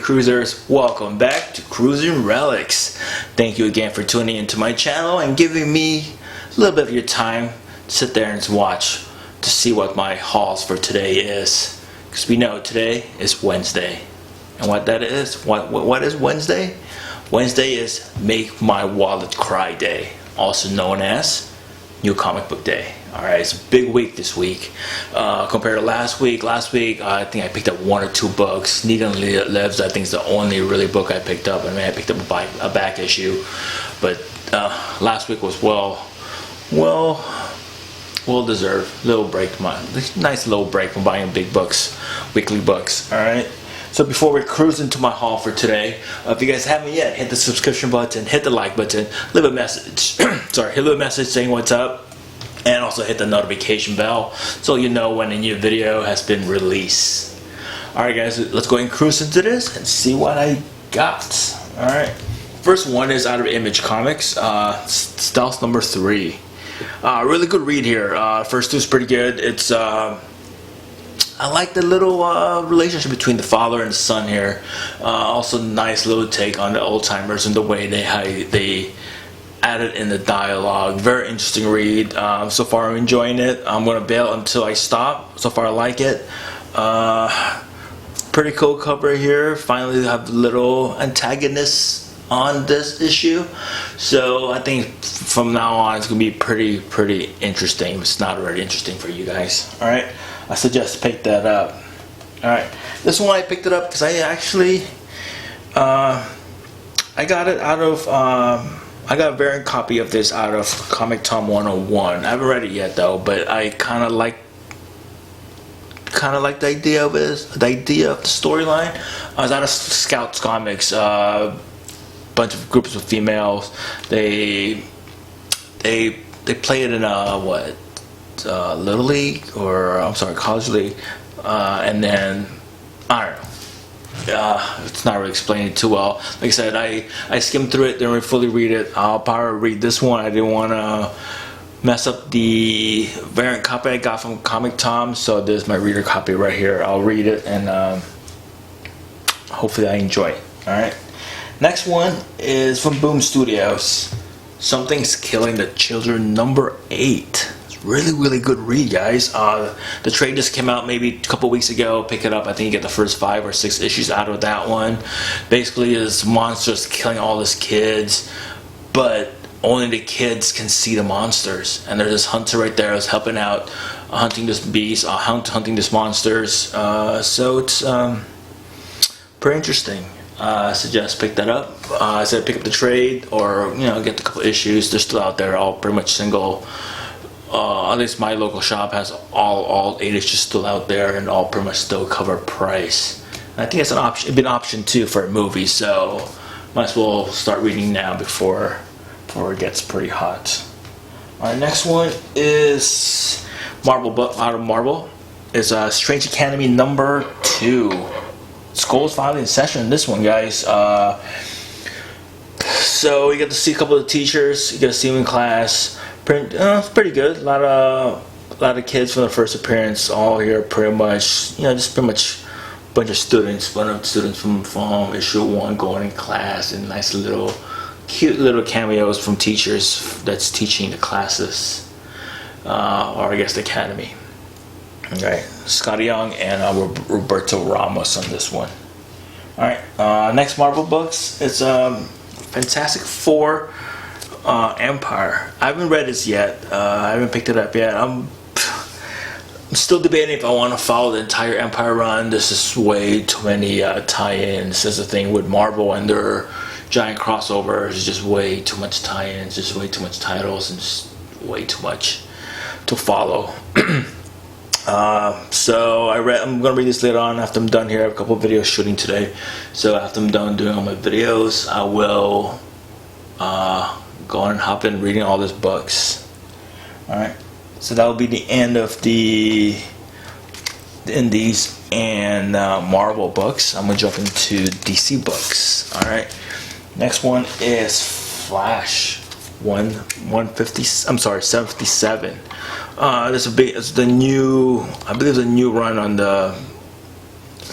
Cruisers, welcome back to Cruising Relics. Thank you again for tuning into my channel and giving me a little bit of your time to sit there and watch to see what my hauls for today is. Because we know today is Wednesday. And what that is, what is Wednesday? Wednesday is Make My Wallet Cry Day, also known as New Comic Book Day. Alright, it's a big week this week compared to last week. Last week I think I picked up 1 or 2 books. Negan Lives I think is the only really book I picked up. I mean, I picked up a back issue, but last week was well deserved. Little break, nice little break from buying big books, weekly books. Alright, so before we cruise into my haul for today, if you guys haven't yet, hit the subscription button, hit the like button, leave a message leave a message saying what's up, and also hit the notification bell so you know when a new video has been released. Alright guys, let's go ahead and cruise into this and see what I got. Alright, first one is out of Image Comics, Stealth number 3. Really good read here. First two is pretty good. It's I like the little relationship between the father and the son here. Also nice little take on the old timers and the way they added in the dialogue. Very interesting read. So far I'm enjoying it. I'm gonna bail until I stop. So far I like it. Pretty cool cover here. Finally have little antagonists on this issue. So I think from now on it's gonna be pretty interesting. It's not already interesting for you guys. Alright, I suggest pick that up. Alright, this one I picked it up because I actually I got it out of I got a variant copy of this out of Comic Tom 101. I haven't read it yet though, but I kind of like the idea of it, the idea of the storyline. I was out of Scouts Comics, bunch of groups of females. They play it in a Little League, or I'm sorry, College League, and then I don't know. It's not really explained too well. Like I said, I skimmed through it, didn't really fully read it. I'll probably read this one. I didn't want to mess up the variant copy I got from Comic Tom, so there's my reader copy right here. I'll read it and hopefully I enjoy it. Alright, next one is from Boom Studios, Something's Killing the Children number 8. Really good read, guys. The trade just came out maybe a couple weeks ago. Pick it up. I think you get the first 5 or 6 issues out of that one. Basically is monsters killing all these kids, but only the kids can see the monsters, and there's this hunter right there who's helping out, hunting this beast, hunting these monsters. So it's pretty interesting. I suggest pick that up. I said pick up the trade, or get a couple issues. They're still out there, all pretty much single. At least my local shop has all 8 issues still out there, and all pretty much still cover price. And I think it's an option. It'd be an option too for a movie, so might as well start reading now before it gets pretty hot. Our next one is Marvel book out of Marvel. It's Strange Academy number 2. School's finally in session. This one, guys. So you get to see a couple of the teachers. You get to see them in class. It's pretty good. A lot of kids from the first appearance, all here pretty much. Just pretty much a bunch of students. From issue 1 going in class, and nice little, cute little cameos from teachers that's teaching the classes, or I guess the academy. Okay, Scotty Young and Roberto Ramos on this one. All right, next Marvel books. It's Fantastic Four. Empire. I haven't read this yet. I haven't picked it up yet. I'm still debating if I want to follow the entire Empire run. This is way too many tie-ins. That's the thing with Marvel and their giant crossovers. It's just way too much tie-ins, just way too much titles, and just way too much to follow. So I'm gonna read this later on after I'm done here. I have a couple of videos shooting today, so after I'm done doing all my videos, I will go on and hop in reading all these books. Alright, so that will be the end of the Indies and Marvel books. I'm gonna jump into DC books. Alright, next one is Flash 757. It's the new, I believe, the new run on the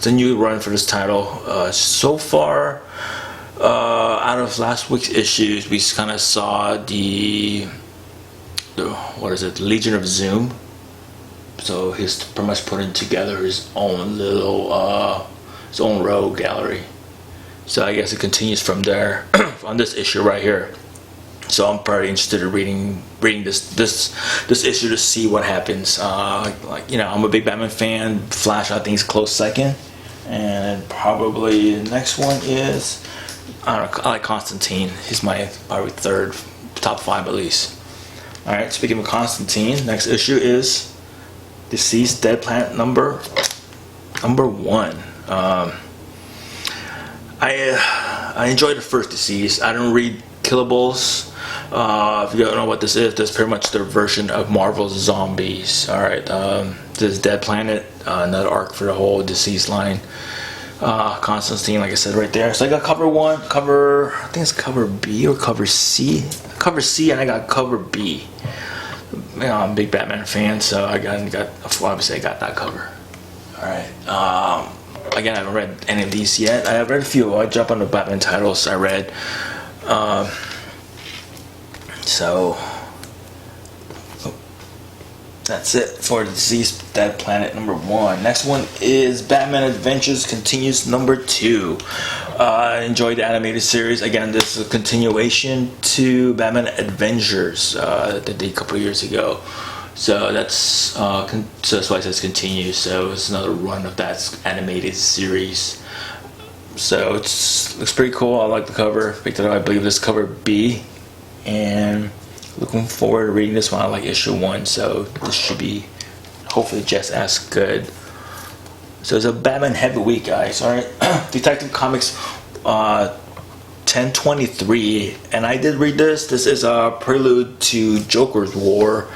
it's a new run for this title. So far, out of last week's issues, we kind of saw the what is it, the Legion of Zoom. So he's pretty much putting together his own little his own rogue gallery. So I guess it continues from there on this issue right here. So I'm pretty interested in reading this issue to see what happens. Like, you know, I'm a big Batman fan. Flash, I think, is close second, and probably the next one is, I don't know, I like Constantine. He's my probably third, top 5 at least. All right. Speaking of Constantine, next issue is Deceased Dead Planet number 1. I enjoyed the first Deceased. I don't read Killables. If you don't know what this is, that's pretty much their version of Marvel's Zombies. Alright, this is Dead Planet, another arc for the whole Deceased line. Constantine, like I said right there. So I got cover 1, I think it's cover B or cover C. Cover C, and I got cover B. You know, I'm a big Batman fan, so obviously I got that cover. Alright, again, I haven't read any of these yet. I have read a few. I jump on the Batman titles I read. So that's it for the Deceased Dead Planet number 1. Next one is Batman Adventures Continues number 2. I enjoyed the animated series. Again, this is a continuation to Batman Adventures that they did a couple of years ago. So that's so that's why it says continue. So it's another run of that animated series. So it looks pretty cool. I like the cover. Picked it up. I believe this cover B, and looking forward to reading this one. I like issue 1, so this should be hopefully just as good. So it's a Batman heavy week, guys. All right, Detective Comics 1023, and I did read this. This is a prelude to Joker's War.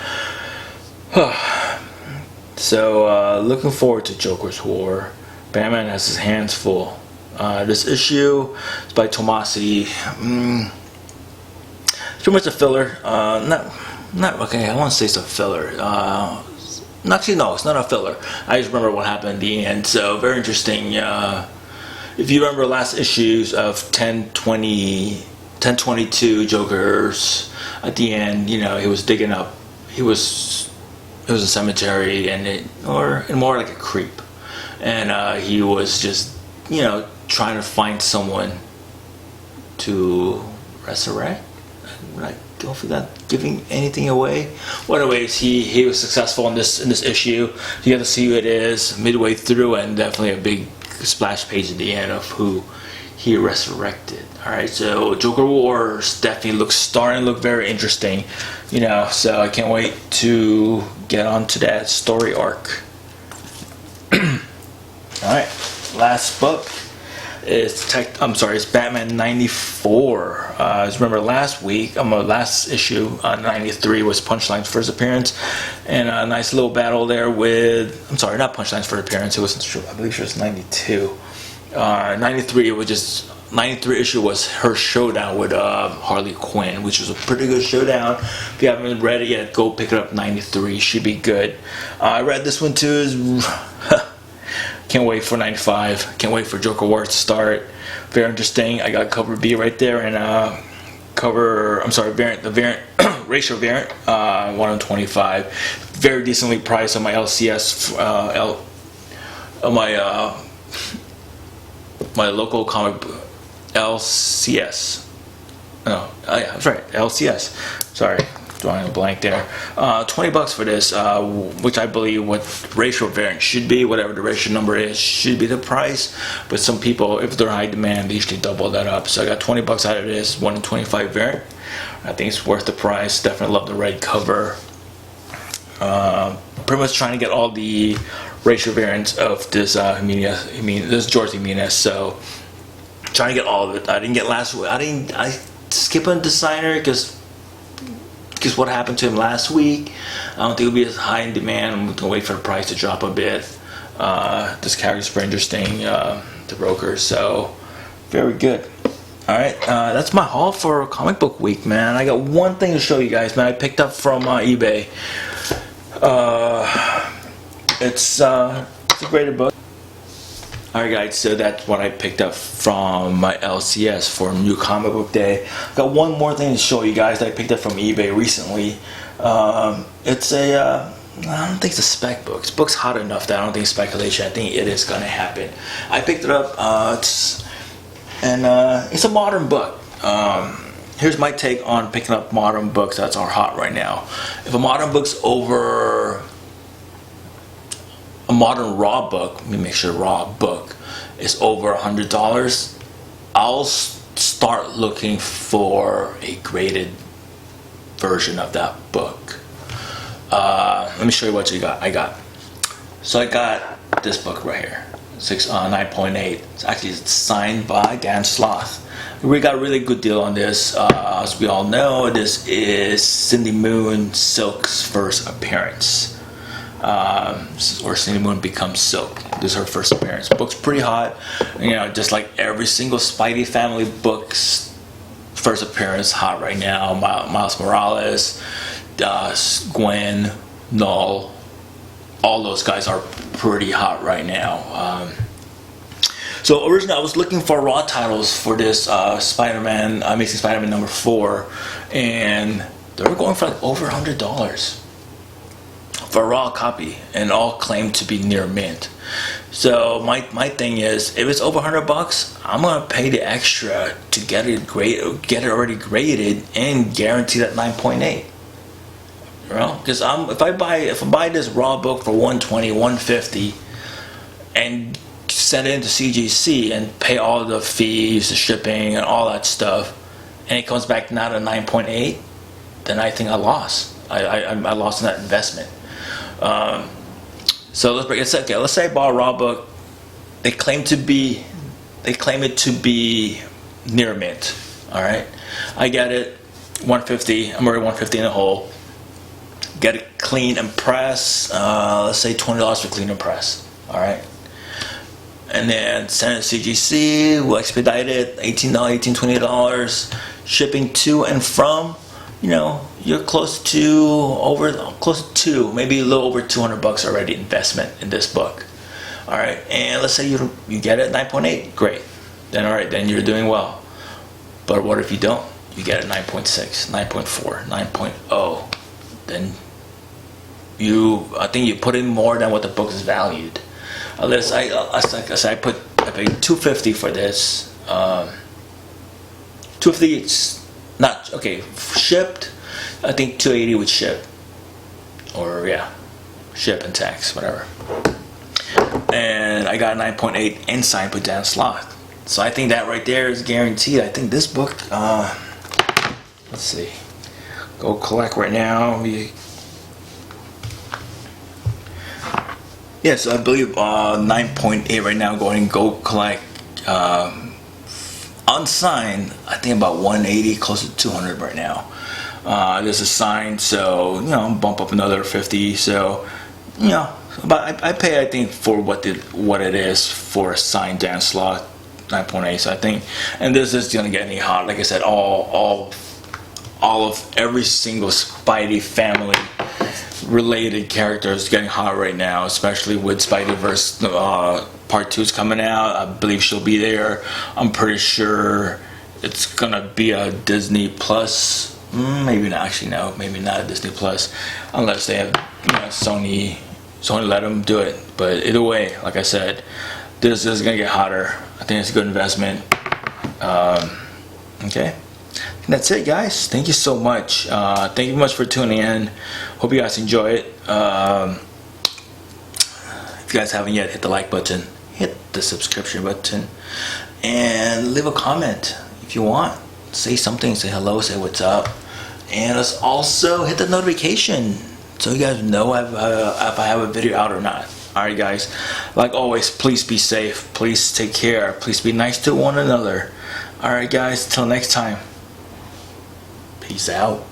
So looking forward to Joker's War. Batman has his hands full. This issue is by Tomasi. It's pretty much a filler. Not okay. I want to say it's a filler. Actually, no, it's not a filler. I just remember what happened at the end. So very interesting. If you remember last issues of 1022 Joker's, at the end, you know, he was digging up. It was a cemetery, and more like a creep, and he was just, you know, trying to find someone to resurrect. Would I go for that? Giving anything away? Well, anyways, he was successful in this issue. You get to see who it is midway through, and definitely a big splash page at the end of who he resurrected. All right, so Joker Wars definitely starting to look very interesting, you know. So I can't wait to get onto that story arc. All right, last book is it's Batman 94. Remember last issue 93 was Punchline's first appearance, and a nice little battle there with, not Punchline's first appearance. It was, I believe it was 92. 93 was just 93 issue was her showdown with Harley Quinn, which was a pretty good showdown. If you haven't read it yet, go pick it up. 93 should be good. I read this one too. Can't wait for 95. Can't wait for Joker Wars to start. Very interesting. I got cover B right there, and the variant, racial variant, 125. Very decently priced on my LCS, my local comic book, LCS. Oh yeah, that's right, LCS. Sorry, drawing a blank there. $20 for this, which I believe what racial variant should be, whatever the racial number is, should be the price. But some people, if they're high demand, they usually double that up. So I got $20 out of this 125 variant. I think it's worth the price. Definitely love the red cover. Pretty much trying to get all the racial variants of this this George Jimenez. So trying to get all of it. I didn't get last week. I skipped on designer because what happened to him last week. I don't think it'll be as high in demand. I'm gonna wait for the price to drop a bit. This character's pretty interesting. The broker. So very good. All right, that's my haul for comic book week, man. I got one thing to show you guys, man. I picked up from eBay. It's a graded book. Alright guys, so that's what I picked up from my LCS for New Comic Book Day. Got one more thing to show you guys that I picked up from eBay recently. It's a I don't think it's a spec book. This book's hot enough that I don't think it's speculation. I think it is gonna happen. I picked it up. It's a modern book. Here's my take on picking up modern books that are hot right now. If a modern book's over a modern raw book, let me make sure raw book is over $100, I'll start looking for a graded version of that book. Let me show you what I got. So I got this book right here, 9.8. It's actually signed by Dan Sloth. We got a really good deal on this. As we all know, this is Cindy Moon Silk's first appearance. Or Cindy Moon becomes Silk. This is her first appearance. The book's pretty hot. You know, just like every single Spidey family book's first appearance, hot right now. Miles Morales, Gwen, Null, all those guys are pretty hot right now. So originally I was looking for raw titles for this Spider-Man, Amazing Spider-Man number 4, and they were going for like over $100 for a raw copy, and all claimed to be near mint. So my thing is, if it's over $100, I'm gonna pay the extra to get it already graded and guarantee that 9.8. You know, because if I buy this raw book for $120, $150, and send it into CGC and pay all the fees, the shipping, and all that stuff, and it comes back not a 9.8, then I think I lost. I lost in that investment. So let's say I bought a raw book. They claim it to be near mint. All right, I get it, 150. I'm already 150 in the hole. Get it clean and press. Let's say $20 for clean and press. All right, and then send it to CGC. We'll expedite it. $18, $20. Shipping to and from. You know, you're close to 2, maybe a little over $200 already investment in this book. All right, and let's say you get it 9.8, great. Then all right, then you're doing well. But what if you don't? You get it 9.6, 9.4, 9.0. Then I think you put in more than what the book is valued. Unless I paid $250 for this. $250. It's not okay. Shipped, I think $280 would ship, or yeah, ship and tax, whatever. And I got 9.8 and signed by Dan Sloth. So I think that right there is guaranteed. I think this book. Let's see. Go collect right now. Yes, I believe 9.8 right now. Going go collect. Unsigned, I think about 180, close to 200 right now. There's a signed, so you know, bump up another 50. So you know, but I pay, I think, for what it is for a signed Dan Sloth 9.8. So I think, and this is gonna get any hot. Like I said, all of every single Spidey family related characters getting hot right now, especially with Spideyverse Part 2 is coming out. I believe she'll be there. I'm pretty sure it's gonna be a Disney Plus. Maybe not. Actually, no. Maybe not a Disney Plus, unless they have Sony let them do it. But either way, like I said, this is gonna get hotter. I think it's a good investment. Okay. And that's it, guys. Thank you so much. Thank you much for tuning in. Hope you guys enjoy it. If you guys haven't yet, hit the like button, hit the subscription button, and leave a comment if you want. Say something, say hello, say what's up, and let's also hit the notification so you guys know if I have a video out or not. Alright guys, like always, please be safe, please take care, please be nice to one another. Alright guys, till next time. Peace out.